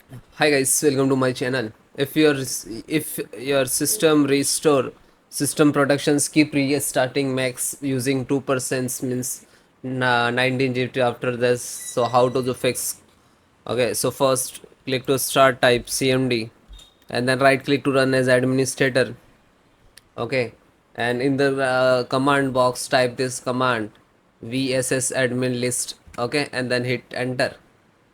Hi guys, welcome to my channel. If your system productions keep restarting max using 2% means 19 GT after this. So how to fix? Okay, so first click to start, type CMD, and then right click to run as administrator. Okay, and in the command box type this command vss admin list. Okay, and then hit enter.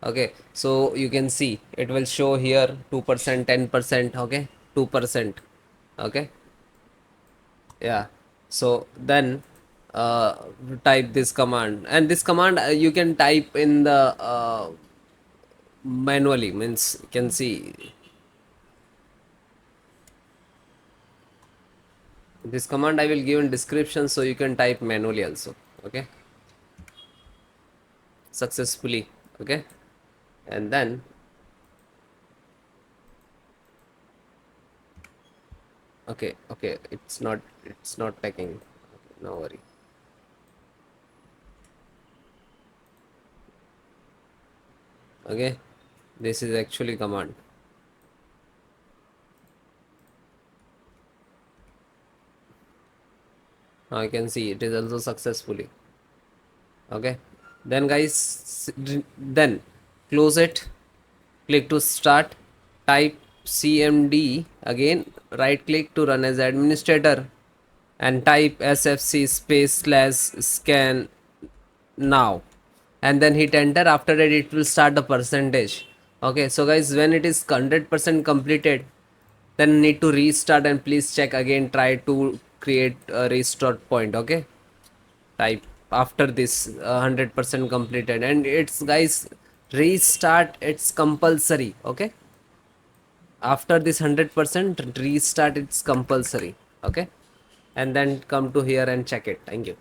Okay, so you can see it will show here 2%, 10%. Okay, 2%. Okay, yeah. So then uh, type this command, and this command you can type in the manually, means you can see this command I will give in description, so you can type manually also. Okay, successfully. Okay, and then okay, it's not taking. Okay, no worry. Okay, this is actually command. Now you can see it is also successfully. Okay, then guys, then close it, click to start, type cmd again, right click to run as administrator, and type sfc space slash scan now, and then hit enter. After that it will start the percentage. Okay, so guys, when it is 100% completed, then need to restart, and please check again, try to create a restart point. Okay, type after this 100% completed, and it's guys, restart, it's compulsory. Okay, after this 100% restart, it's compulsory. Okay, and then come to here and check it. Thank you.